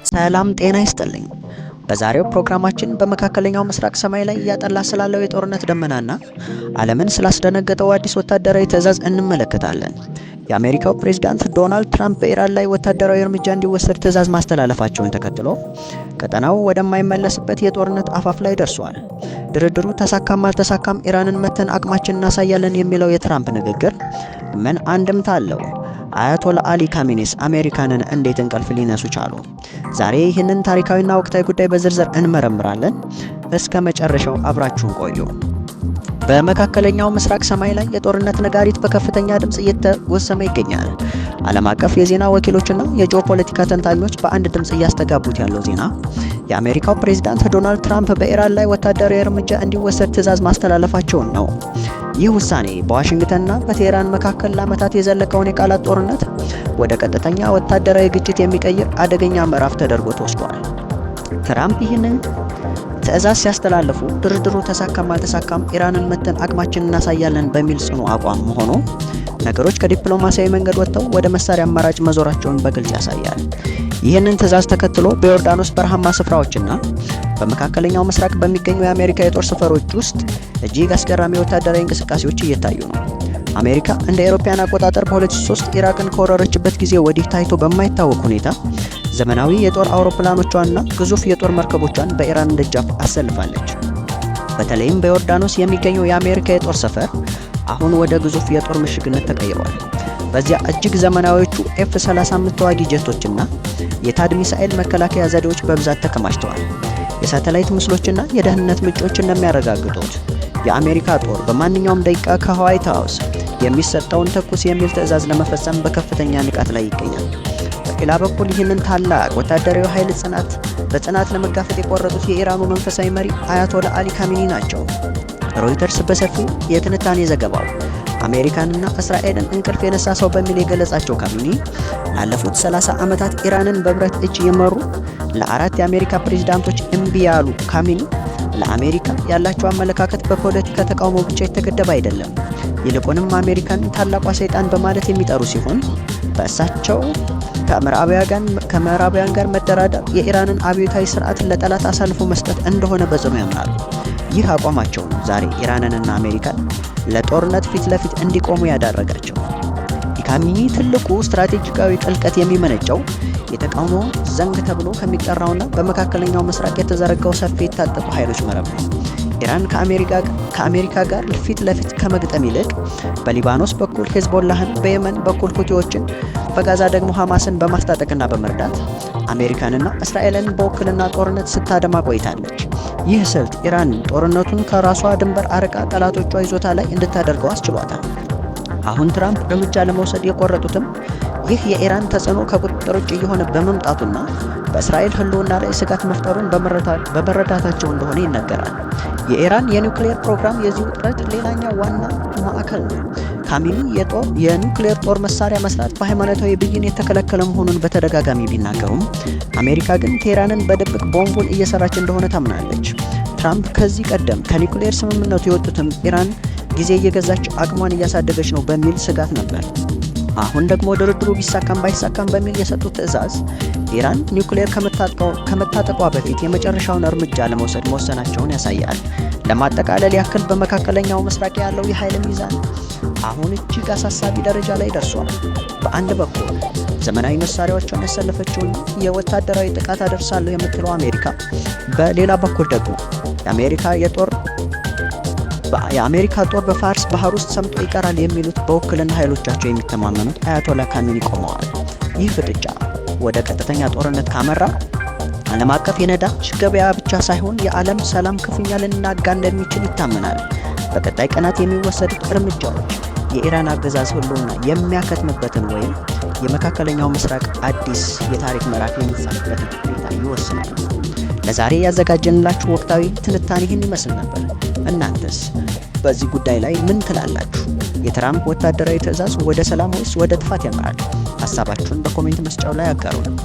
ሰላም ጤና ይስጥልኝ። በዛሬው ፕሮግራማችን በመካከለኛው ምስራቅ ሰማይ ላይ እያጠላ ስላለው የጦርነት ደመናና ዓለምን ስላስደነገጠው አዲስ ወታደራዊ ትዕዛዝ እንመለከታለን። የአሜሪካው ፕሬዝዳንት ዶናልድ ትራምፕ በኢራን ላይ ወታደራዊ እርምጃ እንዲወሰድ ትዕዛዝ ማስተላለፋቸውን ተከትሎ ቀጠናው ወደማይመለስበት የጦርነት አፋፍ ላይ ደርሷል። ድርድሩ ተሳካም አልተሳካም ኢራንን መተን አቅማችን እናሳያለን የሚለው የትራምፕ ንግግር ምን አንድምታ አለው? አያቶላ አሊ ካሜኔስ አሜሪካንን እንዴት እንቅልፍ ሊነሱ ቻሉ? ዛሬ ይህንን ታሪካዊና ወቅታዊ ጉዳይ በዝርዝር እንመረምራለን። እስከ መጨረሻው አብራችሁን ቆዩ። በመካከለኛው ምስራቅ ሰማይ ላይ የጦርነት ነጋሪት በከፍተኛ ድምፅ እየተጎሰመ ይገኛል። ዓለም አቀፍ የዜና ወኪሎችና የጂኦፖለቲካ ተንታኞች በአንድ ድምፅ እያስተጋቡት ያለው ዜና የአሜሪካው ፕሬዝዳንት ዶናልድ ትራምፕ በኢራን ላይ ወታደራዊ እርምጃ እንዲወሰድ ትዕዛዝ ማስተላለፋቸውን ነው። ይህ ውሳኔ በዋሽንግተንና በቴህራን መካከል ለዓመታት የዘለቀውን የቃላት ጦርነት ወደ ቀጥተኛ ወታደራዊ ግጭት የሚቀይር አደገኛ ምዕራፍ ተደርጎ ተወስዷል። ትራምፕ ይህንን ትዕዛዝ ሲያስተላልፉ ድርድሩ ተሳካም አልተሳካም ኢራንን መተን አቅማችን እናሳያለን በሚል ጽኑ አቋም መሆኑ ነገሮች ከዲፕሎማሲያዊ መንገድ ወጥተው ወደ መሳሪያ አማራጭ መዞራቸውን በግልጽ ያሳያል። ይህንን ትዕዛዝ ተከትሎ በዮርዳኖስ በረሃማ ስፍራዎችና በመካከለኛው ምስራቅ በሚገኙ የአሜሪካ የጦር ሰፈሮች ውስጥ እጅግ አስገራሚ ወታደራዊ እንቅስቃሴዎች እየታዩ ነው። አሜሪካ እንደ አውሮፓውያን አቆጣጠር በ2003 ኢራቅን ከወረረችበት ጊዜ ወዲህ ታይቶ በማይታወቅ ሁኔታ ዘመናዊ የጦር አውሮፕላኖቿንና ግዙፍ የጦር መርከቦቿን በኢራን ደጃፍ አሰልፋለች። በተለይም በዮርዳኖስ የሚገኘው የአሜሪካ የጦር ሰፈር አሁን ወደ ግዙፍ የጦር ምሽግነት ተቀይሯል። በዚያ እጅግ ዘመናዊዎቹ F-35 ተዋጊ ጀቶችና የታድ ሚሳኤል መከላከያ ዘዴዎች በብዛት ተከማችተዋል። የሳተላይት ምስሎችና የደህንነት ምንጮች እንደሚያረጋግጡት የአሜሪካ ጦር በማንኛውም ደቂቃ ከዋይት ሃውስ የሚሰጠውን ተኩስ የሚል ትዕዛዝ ለመፈጸም በከፍተኛ ንቃት ላይ ይገኛል። በሌላ በኩል ይህንን ታላቅ ወታደራዊ ኃይል በጽናት ለመጋፈጥ የቆረጡት የኢራኑ መንፈሳዊ መሪ አያቶላ አሊ ካሜኒ ናቸው። ሮይተርስ በሰፊው የትንታኔ ዘገባው አሜሪካንና እስራኤልን እንቅልፍ የነሳ ሰው በሚል የገለጻቸው ካሜኒ ላለፉት 30 ዓመታት ኢራንን በብረት እጅ የመሩ ለአራት የአሜሪካ ፕሬዝዳንቶች እምቢ ያሉ ካሜኒ ለአሜሪካ ያላቸው አመለካከት በፖለቲካ ተቃውሞ ብቻ የተገደበ አይደለም። ይልቁንም አሜሪካን ታላቋ ሰይጣን በማለት የሚጠሩ ሲሆን በእሳቸው ከምዕራባውያን ጋር መደራደር የኢራንን አብዮታዊ ስርዓትን ለጠላት አሳልፎ መስጠት እንደሆነ በጽኑ ያምናሉ። ይህ አቋማቸው ነው ዛሬ ኢራንንና አሜሪካን ለጦርነት ፊት ለፊት እንዲቆሙ ያደረጋቸው። የካሜኒ ትልቁ ስትራቴጂካዊ ጥልቀት የሚመነጨው የተቃውሞ ዘንግ ተብሎ ከሚጠራውና በመካከለኛው ምስራቅ የተዘረጋው ሰፊ የታጠቁ ኃይሎች መረብ ነው። ኢራን ከአሜሪካ ጋር ፊት ለፊት ከመግጠም ይልቅ በሊባኖስ በኩል ሄዝቦላህን፣ በየመን በኩል ሁቲዎችን፣ በጋዛ ደግሞ ሐማስን በማስታጠቅና በመርዳት አሜሪካንና እስራኤልን በውክልና ጦርነት ስታደማ ቆይታለች። ይህ ስልት ኢራን ጦርነቱን ከራሷ ድንበር አርቃ ጠላቶቿ ይዞታ ላይ እንድታደርገው አስችሏታል። አሁን ትራምፕ እርምጃ ለመውሰድ የቆረጡትም ይህ የኢራን ተጽዕኖ ከቁጥጥር ውጭ እየሆነ በመምጣቱና በእስራኤል ሕልውና ላይ ስጋት መፍጠሩን በመረዳታቸው እንደሆነ ይነገራል። የኢራን የኒውክሌር ፕሮግራም የዚህ ውጥረት ሌላኛው ዋና ማዕከል ነው። ካሜኒ የኒውክሌር ጦር መሳሪያ መስራት በሃይማኖታዊ ብይን የተከለከለ መሆኑን በተደጋጋሚ ቢናገሩም አሜሪካ ግን ቴህራንን በድብቅ ቦምቡን እየሰራች እንደሆነ ታምናለች። ትራምፕ ከዚህ ቀደም ከኒውክሌር ስምምነቱ የወጡትም ኢራን ጊዜ እየገዛች አቅሟን እያሳደገች ነው በሚል ስጋት ነበር። አሁን ደግሞ ድርድሩ ቢሳካም ባይሳካም በሚል የሰጡት ትዕዛዝ ኢራን ኒውክሌር ከመታጠቋ በፊት የመጨረሻውን እርምጃ ለመውሰድ መወሰናቸውን ያሳያል። ለማጠቃለል ያክል በመካከለኛው ምስራቅ ያለው የኃይል ሚዛን አሁን እጅግ አሳሳቢ ደረጃ ላይ ደርሷል። በአንድ በኩል ዘመናዊ መሳሪያዎቿን ያሰለፈችውን የወታደራዊ ጥቃት አደርሳለሁ የምትለው አሜሪካ፣ በሌላ በኩል ደግሞ የአሜሪካ ጦር በፋርስ ባህር ውስጥ ሰምጦ ይቀራል የሚሉት በውክልና ኃይሎቻቸው የሚተማመኑት አያቶላ ካሜኒ ቆመዋል። ይህ ፍጥጫ ወደ ቀጥተኛ ጦርነት ካመራ ዓለም አቀፍ የነዳጅ ገበያ ብቻ ሳይሆን የዓለም ሰላም ክፉኛ ሊናጋ እንደሚችል ይታመናል። በቀጣይ ቀናት የሚወሰዱት እርምጃዎች የኢራን አገዛዝ ሕልውና የሚያከትምበትን ወይም የመካከለኛው ምስራቅ አዲስ የታሪክ ምዕራፍ የሚጻፍበትን ሁኔታ ይወስናል። ለዛሬ ያዘጋጀንላችሁ ወቅታዊ ትንታኔ ይህን ይመስል ነበር። እናንተስ በዚህ ጉዳይ ላይ ምን ትላላችሁ? የትራምፕ ወታደራዊ ትዕዛዝ ወደ ሰላም ወይስ ወደ ጥፋት ያመራል? ሀሳባችሁን በኮሜንት መስጫው ላይ አጋሩን።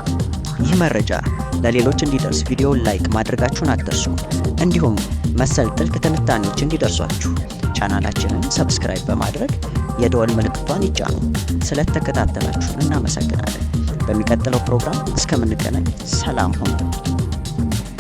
ይህ መረጃ ለሌሎች እንዲደርስ ቪዲዮውን ላይክ ማድረጋችሁን አትርሱ። እንዲሁም መሰል ጥልቅ ትንታኔዎች እንዲደርሷችሁ ቻናላችንን ሰብስክራይብ በማድረግ የደወል ምልክቷን ይጫኑ። ስለተከታተላችሁን እናመሰግናለን። በሚቀጥለው ፕሮግራም እስከምንገናኝ ሰላም ሁኑ።